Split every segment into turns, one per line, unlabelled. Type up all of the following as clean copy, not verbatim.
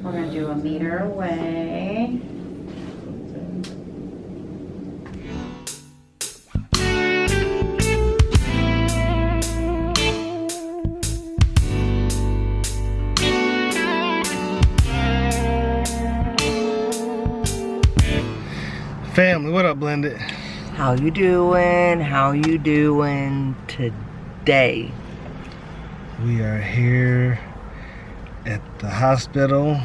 We're going to do a meter away.
Family, what up, Blended?
How you doing? How you doing today?
We are here at the hospital.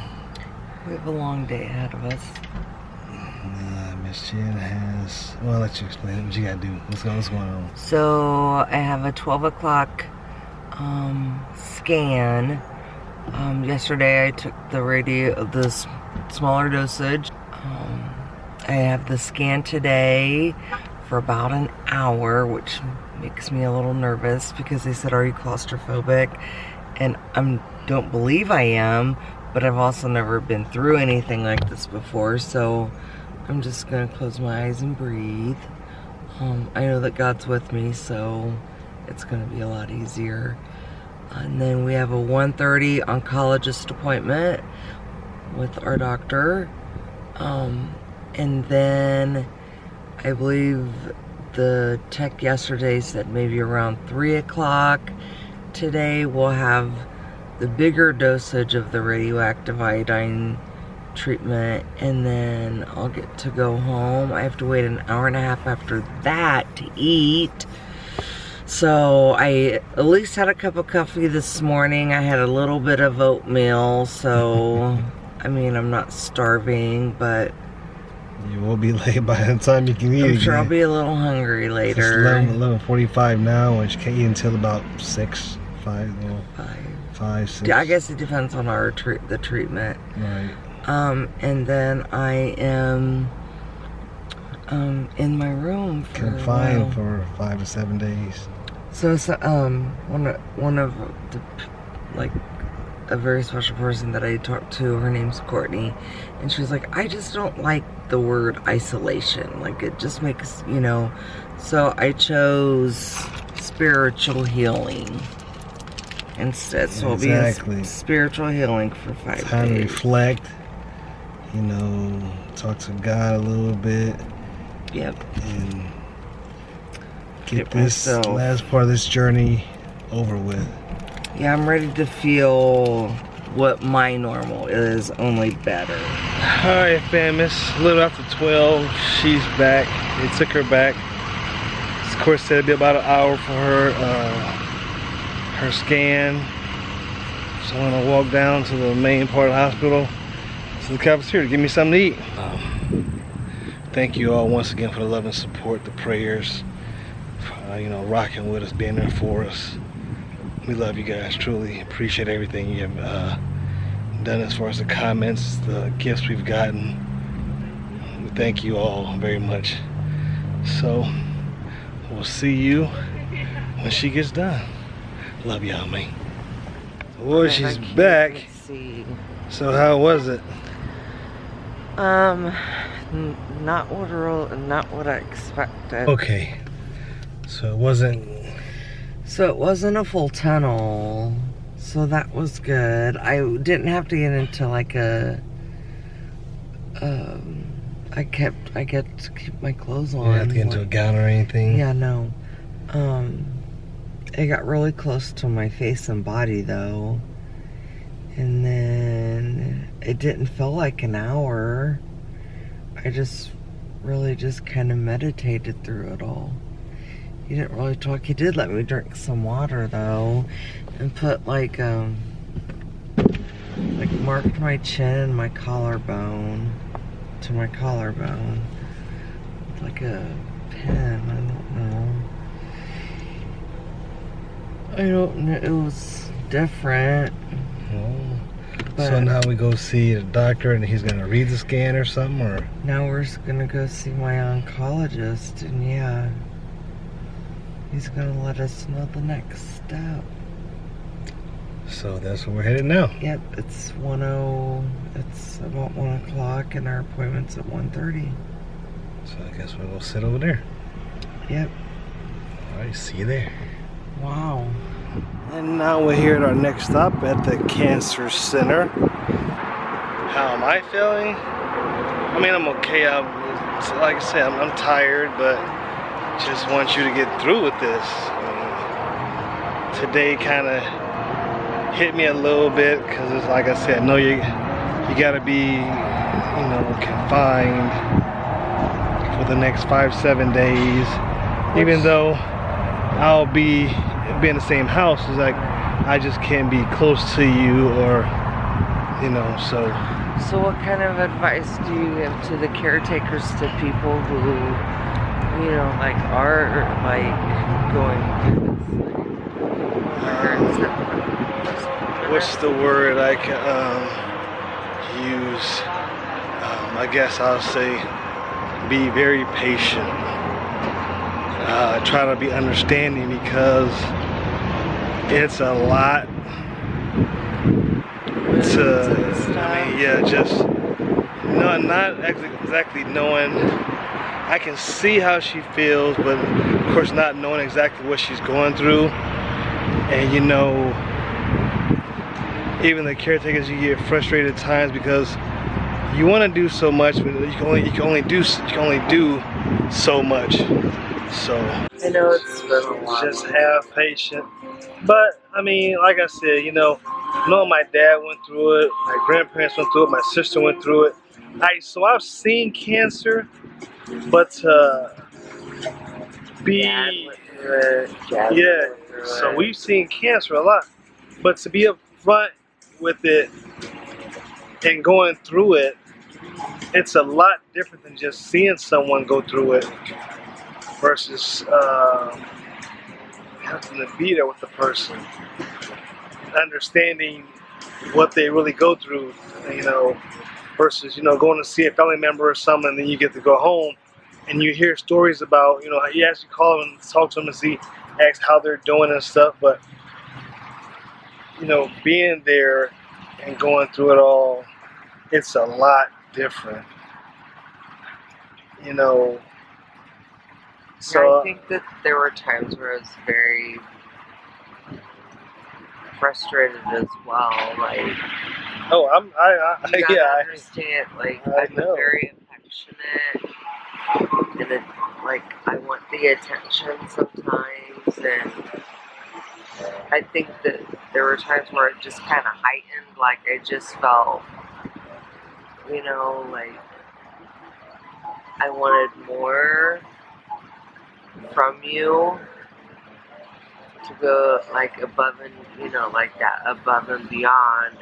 We have a long day ahead of us.
Miss Jen has... Well, I'll let you explain it. What you gotta do? What's going on?
So I have a 12 o'clock scan. Yesterday I took the smaller dosage. I have the scan today for about an hour, which makes me a little nervous because they said, are you claustrophobic? And I don't believe I am, but I've also never been through anything like this before, so I'm just gonna close my eyes and breathe. I know that God's with me, so it's gonna be a lot easier. And then we have a 1:30 oncologist appointment with our doctor. And then I believe the tech yesterday said maybe around 3 o'clock today we'll have the bigger dosage of the radioactive iodine treatment, and then I'll get to go home. I have to wait an hour and a half after that to eat. So I at least had a cup of coffee this morning. I had a little bit of oatmeal, so I mean, I'm not starving, but
You will be late by the time you can eat.
I'm sure I'll be a little hungry later.
It's 11:45 now, and you can't eat until about 6, 5, well, 5, 6.
Yeah, I guess it depends on the treatment.
Right.
And then I am in my room for
Confined for 5 to 7 days.
So one of the, like, a very special person that I talked to, her name's Courtney, and she was like, I just don't like the word isolation, like it just makes, you know, so I chose spiritual healing instead. So
Exactly.
I'll be in spiritual healing for 5 days.
Time to reflect, you know, talk to God a little bit.
Yep.
And get this last part of this journey over with.
Yeah, I'm ready to feel what my normal is, only better.
Alright, fam, it's a little after 12. She's back. They took her back. Of course, said it'd be about an hour for her scan. So I'm gonna walk down to the main part of the hospital to the cafeteria to give me something to eat. Thank you all once again for the love and support, the prayers, you know, rocking with us, being there for us. We love you guys, truly appreciate everything you have done as far as the comments, the gifts we've gotten. We thank you all very much. So we'll see you when she gets done. Love y'all, man. Boy, she's back. So how was it?
Not what I expected.
Okay. So it wasn't
a full tunnel, so that was good. I didn't have to get into like a I get to keep my clothes on.
You didn't have to get into a gown or anything?
Yeah, no. It got really close to my face and body though. And then it didn't feel like an hour. I just really just kind of meditated through it all. He didn't really talk. He did let me drink some water though, and put like marked my chin and my collarbone to my collarbone with like a pen. I don't know. It was different.
Oh. So now we go see the doctor and he's gonna read the scan or something, or?
Now we're just gonna go see my oncologist, and yeah, he's gonna let us know the next step.
So that's where we're headed now.
Yep, it's about 1 o'clock and our appointment's at 1:30.
So I guess we'll go sit over there.
Yep.
Alright, see you there.
Wow.
And now we're here at our next stop at the Cancer Center. How am I feeling? I mean, I'm okay. Like I said, I'm tired, but just want you to get through with this. Today kind of hit me a little bit because it's like I said, no, you gotta be, confined for the next 5-7 days. Even though I'll be in the same house, it's like I just can't be close to you, or so.
So what kind of advice do you give to the caretakers, to people who, are going through this?
What's the word I can use? I guess I'll say be very patient. Try to be understanding, because it's a lot not exactly knowing. I can see how she feels, but of course not knowing exactly what she's going through. And even the caretakers, you get frustrated at times because you want to do so much, but you can only do so much. So
I know it's been a lot.
Just have patience. But I mean, like I said, knowing my dad went through it, my grandparents went through it, my sister went through it. So I've seen cancer, but so we've seen cancer a lot. But to be upfront with it and going through it, it's a lot different than just seeing someone go through it versus having to be there with the person, understanding what they really go through, versus going to see a family member or something, and then you get to go home and you hear stories about, you actually call them and talk to them and ask how they're doing and stuff, but being there and going through it all, it's a lot different. So
I think that there were times where I was very frustrated as well.
I
understand. I'm very affectionate, and I want the attention sometimes, and I think that there were times where it just kind of heightened. I just felt, I wanted more from you, to go above and above and beyond.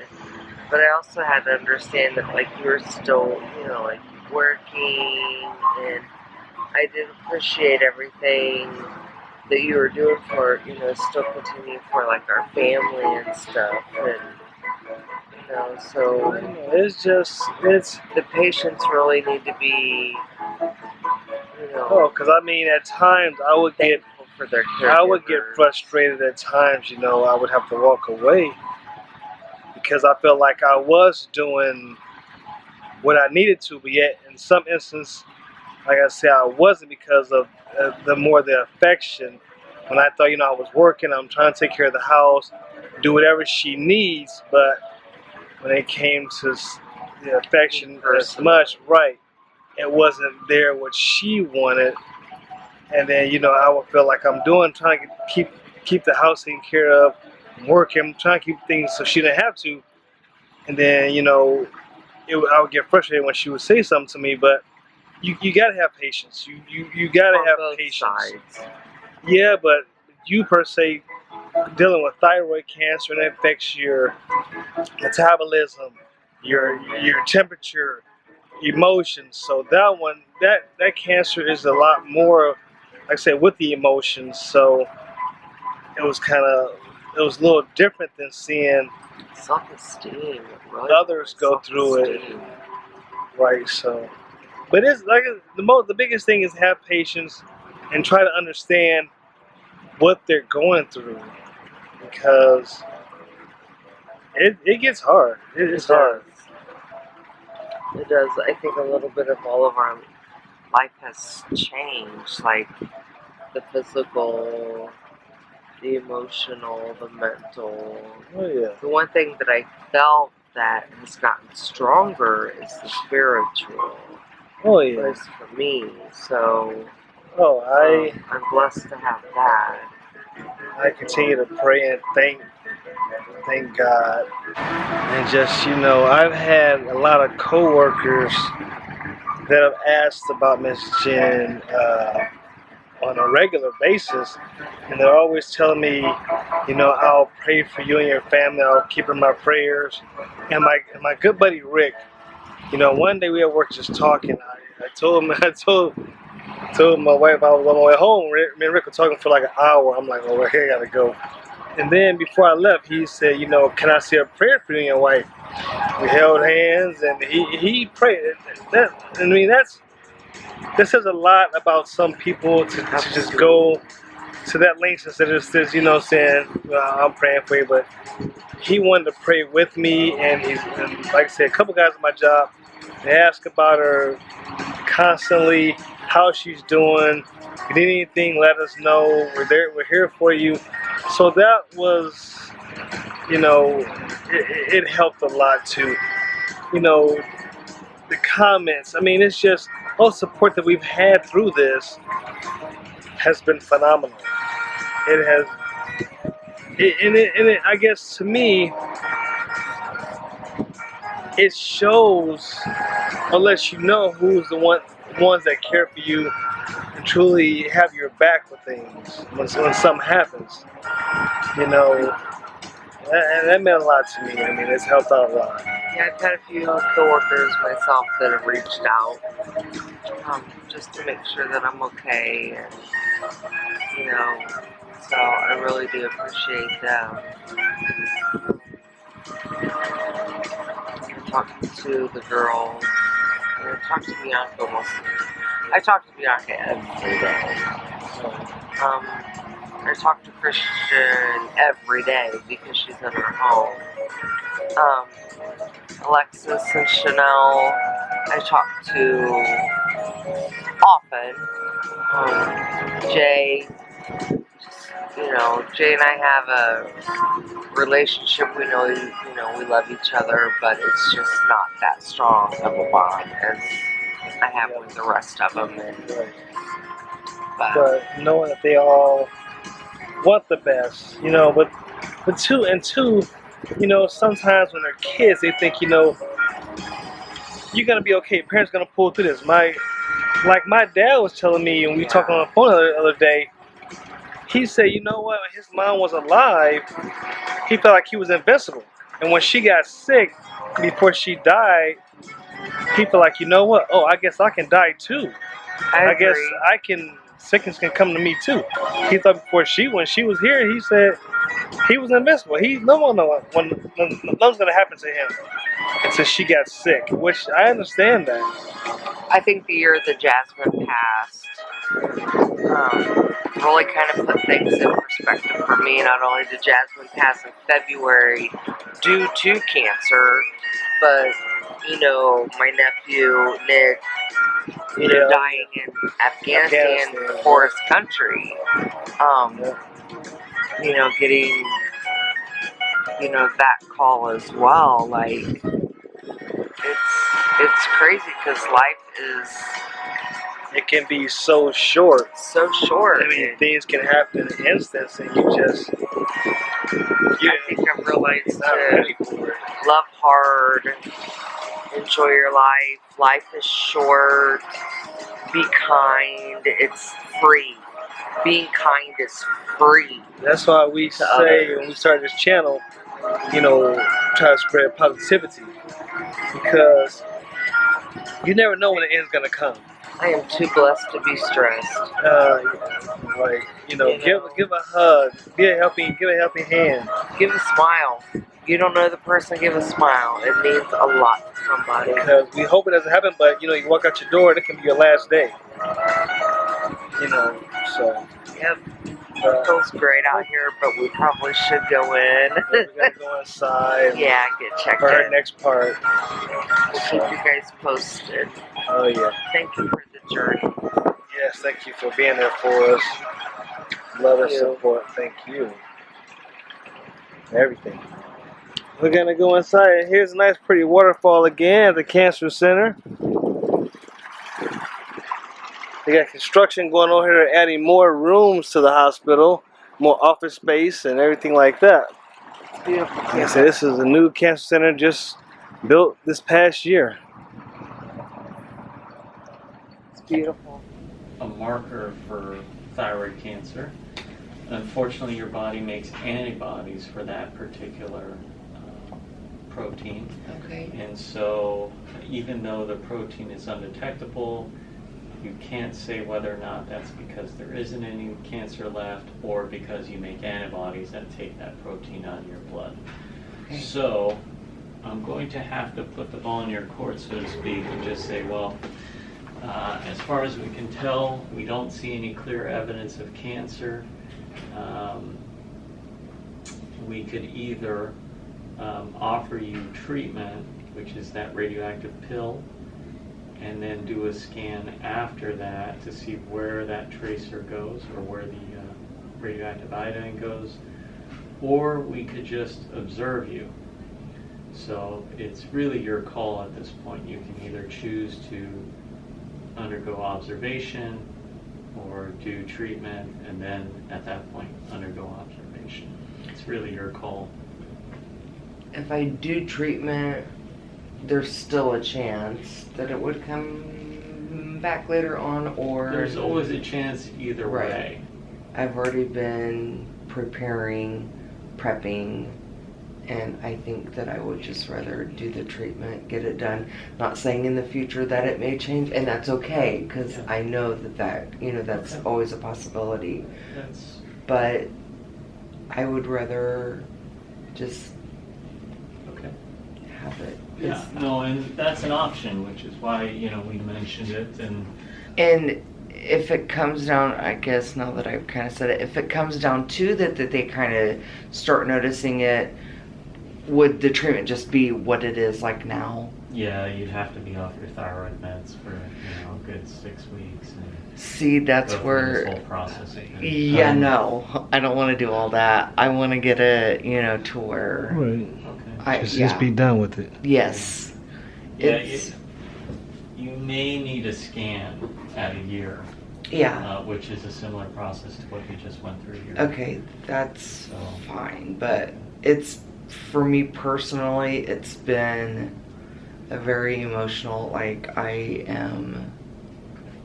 But I also had to understand that you were still working, and I did appreciate everything that you were doing for still continue for our family and stuff, and so
it's
the patients really need to be
because I mean, at times I would get frustrated at times. I would have to walk away because I felt like I was doing what I needed to, but yet in some instances, like I said, I wasn't, because of the affection. When I thought, I was working, I'm trying to take care of the house, do whatever she needs, but when it came to the affection as much, right, it wasn't there what she wanted. And then, I would feel like I'm trying to keep the house taken care of, working, I'm trying to keep things so she didn't have to. And then, I would get frustrated when she would say something to me, but you gotta have patience. You gotta have patience.
Sides.
Yeah, but you per se dealing with thyroid cancer, and it affects your metabolism, your temperature, emotions. So that cancer is a lot more, like I said, with the emotions. So it was a little different than seeing
self-esteem.
Others go through it, right? So, but it's the biggest thing is have patience and try to understand what they're going through, because it gets hard. It's hard.
It does. I think a little bit of all of our life has changed, the physical, the emotional, the mental.
Oh yeah.
The one thing that I felt that has gotten stronger is the spiritual.
Oh
At
yeah.
least for me. So
Oh,
I'm blessed to have that.
I continue to pray and thank God. And just, I've had a lot of coworkers that have asked about Miss Jen on a regular basis, and they're always telling me, I'll pray for you and your family. I'll keep in my prayers. And my good buddy Rick, one day we at work just talking. I told him, told my wife I was on my way home. Me and Rick were talking for like an hour. I'm like, oh, well, here I gotta go. And then before I left, he said, can I say a prayer for you and your wife? We held hands, and he prayed. This says a lot about some people to just go to that length instead of just, saying, I'm praying for you. But he wanted to pray with me, and like I said, a couple guys at my job, they ask about her constantly, how she's doing. If you need anything, let us know. We're here for you. So that was, it helped a lot too. The comments. I mean, it's just all the support that we've had through this has been phenomenal. It has, I guess to me, it shows or lets you know who's the ones that care for you and truly have your back with things when something happens. That meant a lot to me. I mean, it's helped out a lot.
Yeah, I've had a few coworkers myself that have reached out just to make sure that I'm okay, and so I really do appreciate them. I talked to the girls. I talked to Bianca I talk to Bianca every day. I talk to Christian every day because she's in her home. Alexis and Chanel, I talk to often. Jay, Jay and I have a relationship. We know, we love each other, but it's just not that strong of a bond as I have with the rest of them.
But knowing that they all want the best, but two, sometimes when they're kids, they think, you're gonna be okay. Parents gonna pull through this. My dad was telling me, and we talked on the phone the other day. He said, when his mom was alive, he felt like he was invincible. And when she got sick, before she died, he felt like, oh, I guess I can die too. I guess sickness can come to me too. He thought when she was here, he said he was invincible. Nothing's gonna happen to him until she got sick, which I understand that.
I think the year that Jasmine passed really kind of put things in perspective for me. Not only did Jasmine pass in February due to cancer, but my nephew Nick, dying in Afghanistan for his country. Getting that call as well. Like it's crazy because life is.
It can be so short.
So short.
I mean, things can happen in an instant, and I
think I've realized to love hard, enjoy your life. Life is short. Be kind. It's free. Being kind is free.
That's why we say when we started this channel, try to spread positivity, because you never know when the end's gonna come.
I am too blessed to be stressed.
Give a hug, give a helping hand,
give a smile. You don't know the person, give a smile. It means a lot to somebody.
Because we hope it doesn't happen, but you walk out your door and it can be your last day. So.
Yep. It feels great out here, but we probably should go in.
We gotta go inside.
Yeah, get checked
for
in.
our next part.
We'll keep you guys posted.
Oh yeah.
Thank you for the journey.
Yes, thank you for being there for us. Love and support. Thank you. Everything. We're gonna go inside, and here's a nice pretty waterfall again at the cancer center. They got construction going on here, adding more rooms to the hospital, more office space and everything like that.
It's beautiful.
Like I said, this is a new cancer center just built this past year.
It's beautiful.
A marker for thyroid cancer. Unfortunately, your body makes antibodies for that particular protein.
Okay.
And so, even though the protein is undetectable, you can't say whether or not that's because there isn't any cancer left or because you make antibodies that take that protein out of your blood.
Okay.
So, I'm going to have to put the ball in your court, so to speak, and just say, well, as far as we can tell, we don't see any clear evidence of cancer. We could either offer you treatment, which is that radioactive pill, and then do a scan after that to see where that tracer goes or where the radioactive iodine goes, or we could just observe you. So it's really your call at this point. You can either choose to undergo observation or do treatment and then at that point undergo observation. It's really your call.
If I do treatment, there's still a chance that it would come back later on, or
There's always a chance either
Right.
way.
I've already been preparing, prepping, and I think that I would just rather do the treatment, get it done. Not saying in the future that it may change, and that's okay, because
Yeah.
I know that that's
Okay.
always a possibility.
That's
But I would rather just
okay.
have it.
Yeah, no, and that's an option, which is why, we mentioned it.
And if it comes down, I guess now that I've kind of said it, if it comes down to that they kind of start noticing it, would the treatment just be what it is like now?
Yeah, you'd have to be off your thyroid meds for, a good 6 weeks. And
See, that's
go through
where,
this whole process again.
yeah, no, I don't want to do all that. I want to get it, to where,
Right.
Okay.
Just be done with it.
yes.
Yeah,
It's,
you may need a scan at a year,
yeah,
which is a similar process to what you just went through here.
okay, that's
So,
fine, but it's, for me personally, it's been a very emotional,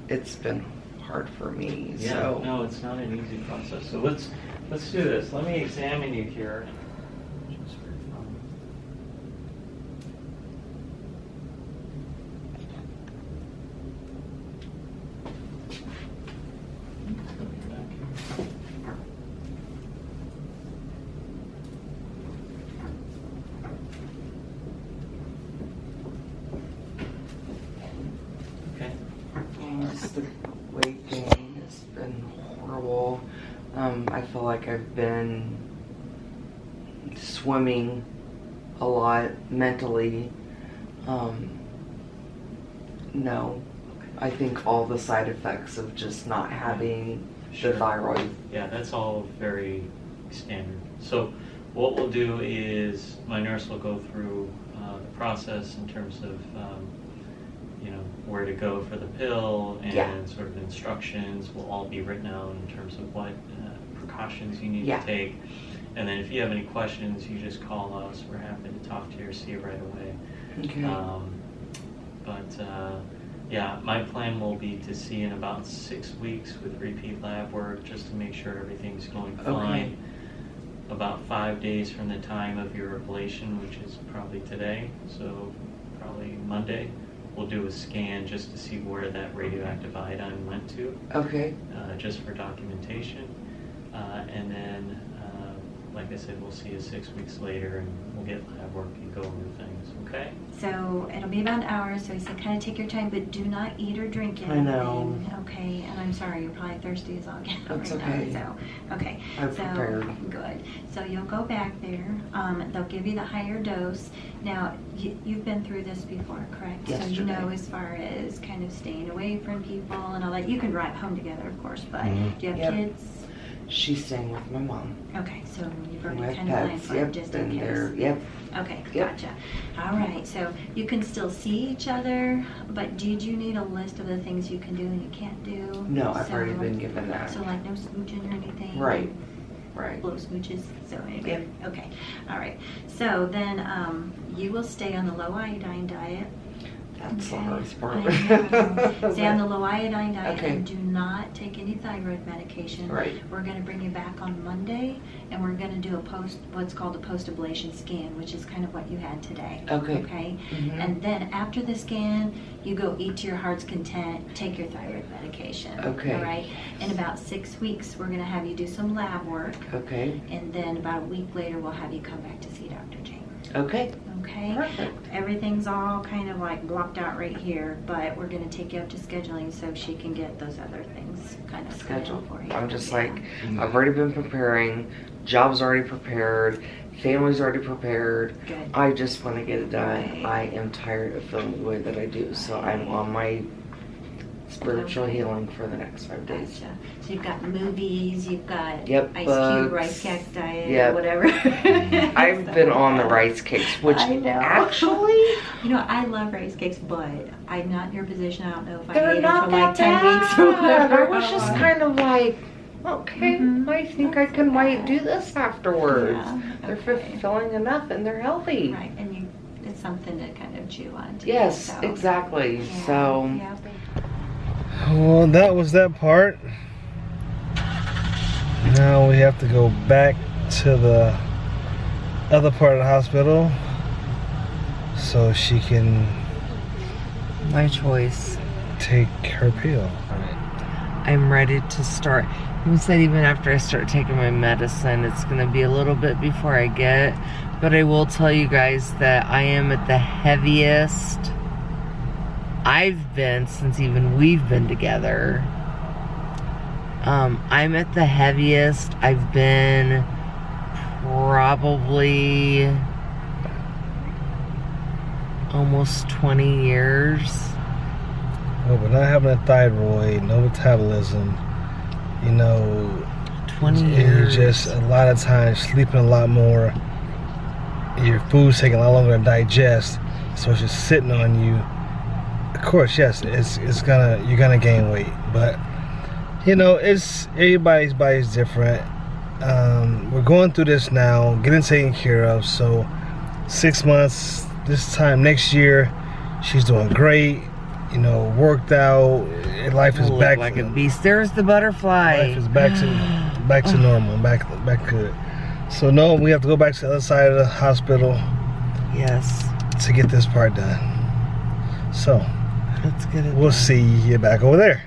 it's been hard for me,
yeah,
so.
no, it's not an easy process. So let's do this. Let me examine you here. Just for fun. Okay.
Just the weight gain has been horrible. I feel like I've been swimming a lot mentally. No, I think all the side effects of just not having
Sure.
the thyroid.
Yeah, that's all very standard. So what we'll do is my nurse will go through the process in terms of where to go for the pill and
Yeah.
sort of instructions will all be written out in terms of what precautions you need
Yeah.
to take. And then if you have any questions, you just call us. We're happy to talk to you or see you right away.
Okay.
Yeah, my plan will be to see in about 6 weeks with repeat lab work just to make sure everything's going fine. About 5 days from the time of your ablation, which is probably today, so probably Monday, we'll do a scan just to see where that radioactive iodine went to,
Okay.
just for documentation. And then, like I said, we'll see you 6 weeks later and we'll get lab work and go over things, okay?
So it'll be about an hour, so he said kind of take your time, but do not eat or drink anything.
I know.
Okay, and I'm sorry, you're probably thirsty as all get out
That's
right
okay.
now. So, okay.
I'm
So,
prepared.
good. So you'll go back there. They'll give you the higher dose. Now, you've been through this before, correct? So you
Yesterday.
know as far as kind of staying away from people and all that. You can drive home together, of course, but do you have
Yep.
kids?
She's staying with my mom.
Okay, so you've already
With
kind of planned
pets,
for it just in
and
case.
they're, yep.
Okay,
Yep.
gotcha. All right, so you can still see each other, but did you need a list of the things you can do and you can't do?
No, I've
So-
already been given that.
So like no smooching or anything?
Right, right.
Blow smooches, so anyway.
Yep.
Okay, all right. So then you will stay on the low iodine diet.
That's the
Okay.
hardest part.
I know. Stay on the low iodine diet
Okay.
and do not take any thyroid medication.
Right.
We're going to bring you back on Monday, and we're going to do what's called a post-ablation scan, which is kind of what you had today.
Okay.
Okay.
Mhm.
And then after the scan, you go eat to your heart's content, take your thyroid medication.
Okay.
All right. In about 6 weeks, we're going to have you do some lab work,
Okay,
and then about a week later, we'll have you come back to see Dr. Chambers.
okay,
Okay.
perfect.
Everything's all kind of like blocked out right here, but we're going to take you up to scheduling so she can get those other things kind of scheduled for you.
I'm just
Yeah.
like, I've already been preparing, job's already prepared, family's already prepared.
Good.
I just want to get it done.
Right.
I am tired of feeling the way that I do, so I'm on my spiritual
Okay.
healing for the next 5 days.
Gotcha. So you've got movies, you've got
Yep,
ice
books.
cube, rice cake diet,
Yep.
whatever.
I've been on the rice cakes, which
I know.
actually,
You know, I love rice cakes, but I'm not in your position. I don't know if I
they're
ate them
not
for like
that
10 weeks or
bad.
whatever.
I was just kind of like, okay,
Mhm.
I think I can might do this afterwards.
Yeah,
They're
okay.
fulfilling enough and they're healthy.
Right, and it's something to kind of chew on too.
Yes,
so.
exactly.
Yeah,
So,
yeah.
Well, that was that part. Now we have to go back to the other part of the hospital so she can
my choice.
take her pill.
I'm ready to start. He said even after I start taking my medicine, it's going to be a little bit before I get. But I will tell you guys that I am at the heaviest I've been since even we've been together. I'm at the heaviest I've been probably almost 20 years.
Oh, but not having a thyroid, no metabolism, you know,
20
and
years.
you're just a lot of times sleeping a lot more. Your food's taking a lot longer to digest, so it's just sitting on you. Of course, yes, you're gonna gain weight, but you know, everybody's body's different. We're going through this now, getting taken care of. So 6 months, this time next year, she's doing great. You know, worked out. Life is
Look
back.
like a beast. There's the butterfly.
Life is back to normal, back good. So no, we have to go back to the other side of the hospital
Yes.
to get this part done. So
Let's get it
we'll
done.
see you back over there.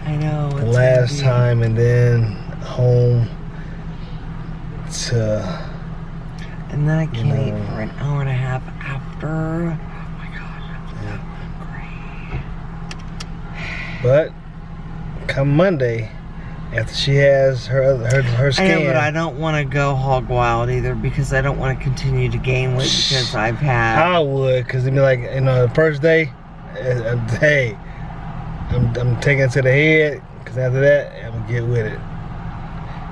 I know.
The
it's
last
gonna be-
time, and then home to.
And then I can't
No.
eat for an hour and a half after. Oh my god, I'm so hungry.
But come Monday, after she has her
I
scan,
know, but I don't want to go hog wild either because I don't want to continue to gain weight because I've had.
I would, because it'd be like, you know, the first day, hey, I'm taking it to the head, because after that, I'm gonna get with it.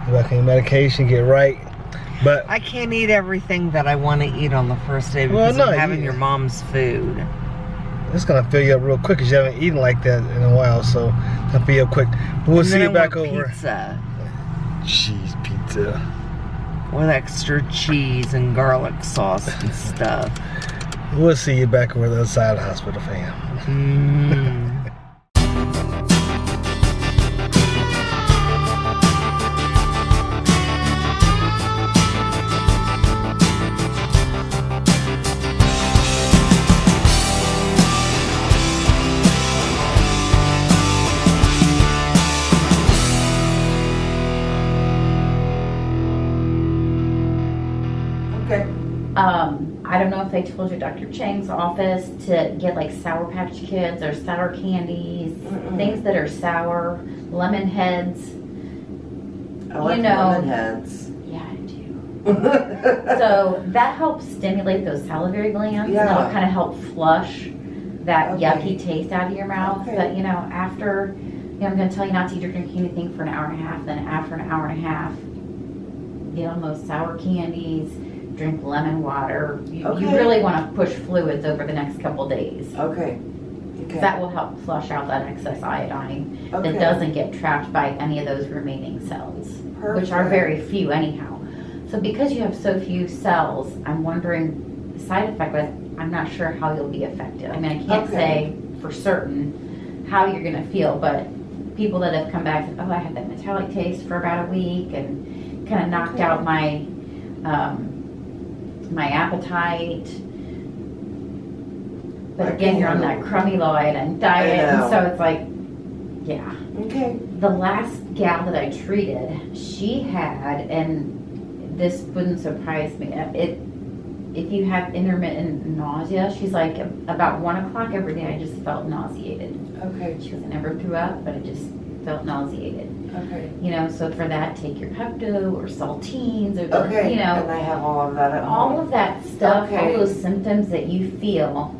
Go back on medication, get right. But
I can't eat everything that I want to eat on the first day
Well,
because
no,
I'm having
you-
your mom's food.
it's gonna fill you up real quick, because you haven't eaten like that in a while, so it's gonna fill you up quick. But we'll
And
see
then
you
I
back
want
over.
pizza
Cheese pizza.
with extra cheese and garlic sauce and stuff.
We'll see you back over the other side of the hospital, fam.
Mm. Okay.
I don't know if they told you Dr. Chang's office to get like Sour Patch Kids or sour candies, things that are sour, lemon heads.
I like
You know-
lemon heads.
Yeah, I do. So that helps stimulate those salivary glands and
Yeah.
that'll kind of help flush that
Okay.
yucky taste out of your mouth.
Okay.
But you know, after I'm going to tell you not to eat or drink anything for an hour and a half. Then after an hour and a half, get on those sour candies, drink lemon water. You really want to push fluids over the next couple days.
Okay.
That will help flush out that excess iodine
Okay.
that doesn't get trapped by any of those remaining cells, which are
Perfect.
very few anyhow. So because you have so few cells, I'm wondering the side effect, but I'm not sure how you'll be affected. I mean, I can't say for certain how you're going to feel, but people that have come back and said, oh, I had that metallic taste for about a week and kind of knocked out my my appetite. But again, you're on that crummy low iodine diet, and so it's like, yeah.
Okay.
The last gal that I treated, she had, and this wouldn't surprise me, if you have intermittent nausea, she's like, about 1 o'clock every day, I just felt nauseated.
Okay.
She was, I never threw up, but I just felt nauseated.
Okay.
You know, so for that, take your Pepto or saltines or,
Okay.
you know.
And I have all of that at home.
All of that stuff,
Okay.
all those symptoms that you feel,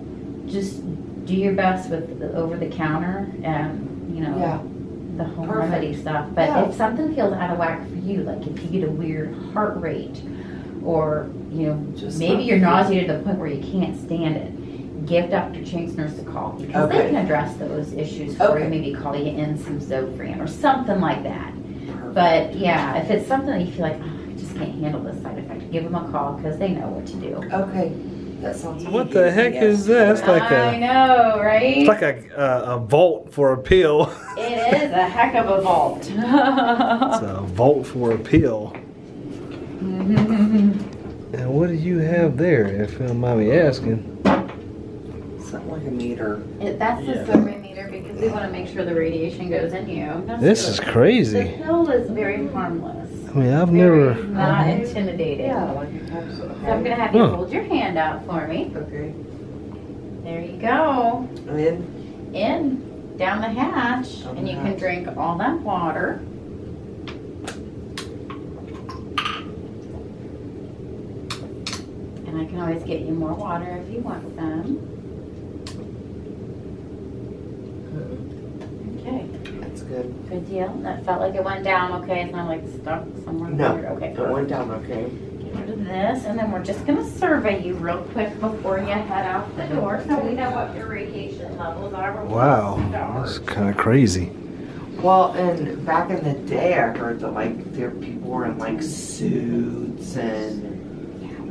just do your best with the over-the-counter and, you know, the home
Perfect.
remedy stuff. But
Yeah.
if something feels out of whack for you, like if you get a weird heart rate or, you know,
Just
maybe you're
something.
nauseated to the point where you can't stand it, give Dr. Chang's nurse a call because they
Okay.
can address those issues for
Okay.
you, maybe call you in some Zofran or something like that.
Perfect.
But yeah, if it's something that you feel like, oh, I just can't handle this side effect, give them a call because they know what to do.
Okay. That sounds
What the heck is that? It's like
I know, right?
it's like a vault for a pill.
It is a heck of a vault.
It's a vault for a pill. And what do you have there, if you don't mind me asking?
Something like a meter.
That's the survey meter because we want to make sure the radiation goes in you.
This is crazy.
The pill is very harmless.
I mean, I've
Very
never.
not intimidating.
like a capsule.
So I'm gonna have you
Huh.
hold your hand out for me.
Okay.
There you go.
And then
In, down the hatch,
Down
and
the
you can
hatch.
drink all that water. And I can always get you more water if you want some. Okay,
that's good.
good deal. That felt like it went down okay. It's not like stuck somewhere
No.
weird. Okay,
It went down okay.
get rid of this, and then we're just gonna survey you real quick before you head out the door, so we know what your radiation levels are. before
Wow,
we start.
that's kind of crazy.
Well, and back in the day, I heard that like there people were in like suits and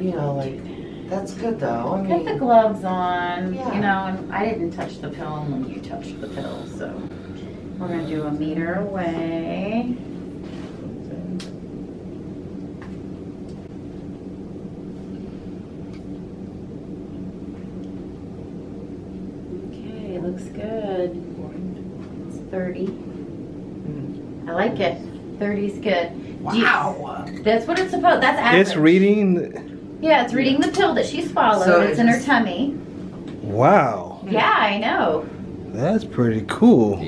you know like that's good though. I
Put the
mean,
gloves on,
Yeah.
you know, and I didn't touch the pill when you touched the pill, so we're gonna do a meter away. Okay, looks good. It's 30. I like it. 30's good. Do you-
wow.
That's what it's supposed. That's average.
It's reading.
Yeah, it's reading the pill that she swallowed.
So
it's
it
in her
just-
tummy.
Wow,
Yeah, I know.
that's pretty cool.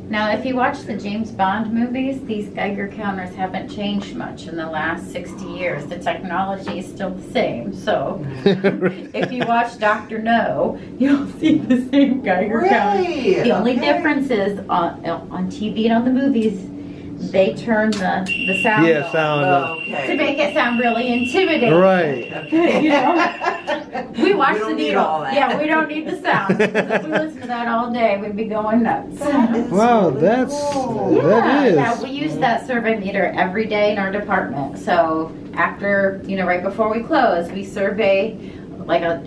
Now, if you watch the James Bond movies, these Geiger counters haven't changed much in the last 60 years. The technology is still the same. So, if you watch Dr. No, you'll see the same Geiger counter.
Really?
The only
Okay.
difference is on TV and on the movies, they turn the sound
Yeah,
on
sound.
to
Okay.
make it sound really intimidating.
Right.
You know? We watch
We
the
don't need
needle.
all that.
Yeah, we don't need the sound. If we listen to that all day, we'd be going nuts.
That is
Wow,
really
that's
cool.
that is.
Yeah, we use that survey meter every day in our department. So after, you know, right before we close, we survey like a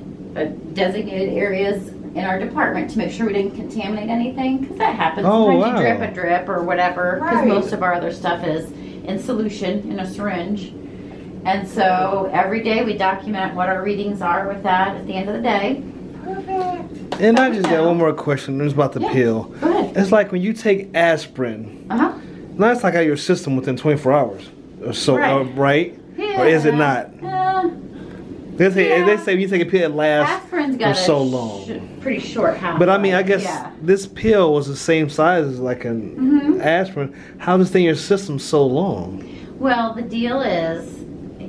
designated areas in our department to make sure we didn't contaminate anything, because that happens.
Oh,
Sometimes
wow.
you drip a drip or whatever, because
Right.
most of our other stuff is in solution in a syringe. And so every day we document what our readings are with that at the end of the day.
Perfect.
And I just got one more question. It's about the
Yeah.
pill.
Go ahead.
It's like when you take aspirin.
Uh-huh.
Now it's like out of your system within 24 hours or so,
Right.
right? Or is it not? They say
Yeah.
they say when you take a pill, it lasts
Aspirin's got
for
a
so long.
pretty short half.
But I mean, I guess
Yeah.
this pill was the same size as like an
Mhm.
aspirin. How does it stay in your system so long?
Well, the deal is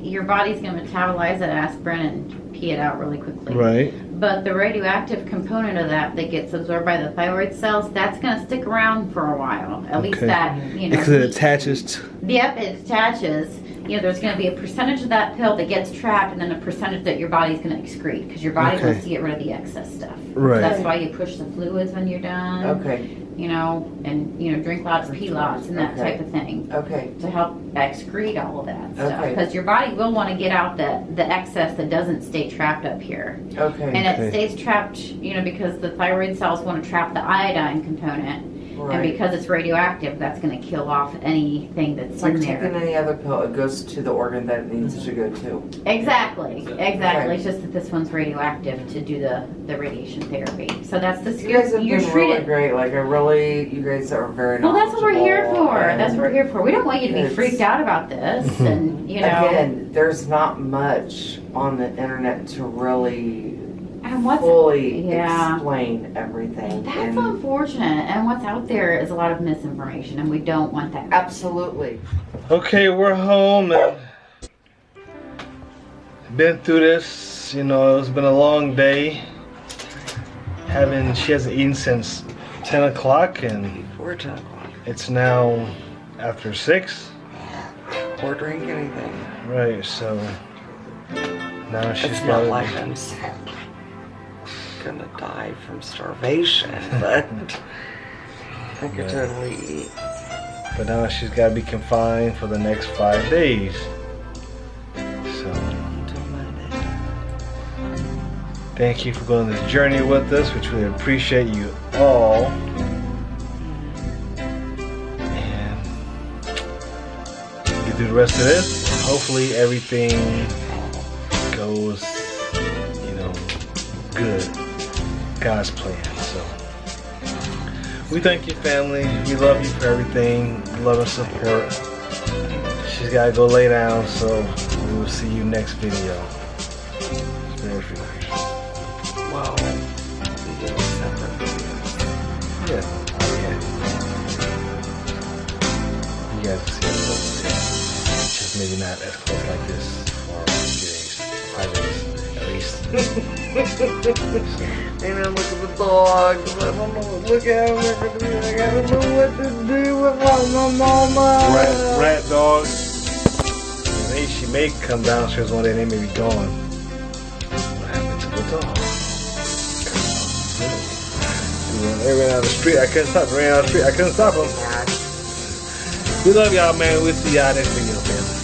your body's going to metabolize that aspirin and pee it out really quickly.
Right.
But the radioactive component of that gets absorbed by the thyroid cells, that's going to stick around for a while. At least that, you know.
Because it attaches to...
Yep, it attaches. You know, there's going to be a percentage of that pill that gets trapped, and then a percentage that your body's going to excrete, because your body wants to get rid of the excess stuff.
Right.
So that's why you push the fluids when you're done.
Okay.
You know, and you know, drink lots, pee lots, and that type of thing.
Okay.
To help excrete all of that stuff,
Okay.
because your body will want to get out the excess that doesn't stay trapped up here.
Okay.
And it stays trapped, you know, because the thyroid cells want to trap the iodine component.
Right.
And because it's radioactive, that's going to kill off anything that's
It's like
in
taking
there.
any other pill, it goes to the organ that it needs to go to.
Exactly.
Okay.
It's just that this one's radioactive to do the radiation therapy. So that's the
You guys have
you're
been really
treated.
great. Like, you guys are very
Well, that's what we're here for.
knowledgeable, and
That's what we're here for. We don't want you to be
it's-
freaked out about this, and you know.
Again, there's not much on the internet to really
And what's
fully
yeah.
explain everything.
That's
and
unfortunate. And what's out there is a lot of misinformation, and we don't want that.
absolutely.
Okay, we're home and been through this. You know, it's been a long day. She hasn't eaten since 10 o'clock, and
Before 10 o'clock.
it's now after 6.
Or drink anything.
Right, so now she's
It's
got
not like I'm gonna die from starvation, but I could totally eat.
But now she's got to be confined for the next 5 days. So
Until Monday.
thank you for going on this journey with us. We truly appreciate you all. And get through the rest of this. Hopefully everything goes, you know, good. God's plan. So we thank you, family. We love you for everything. Love and support. She's got to go lay down, so we will see you next video. Merry Christmas.
Well, we do separate videos.
Yeah. Oh, yeah. You guys can see us both today. Just maybe not as close like this for 5 days, at least.
And I look at the dogs. I don't know. Look at them. Like, I don't know what to do without my mama.
Rat dogs. She may come downstairs one day and they may be gone. What happened to the dog? They ran out of the street. I couldn't stop. Ran out of the street. I couldn't stop them. We love y'all, man. We'll see y'all next video, man.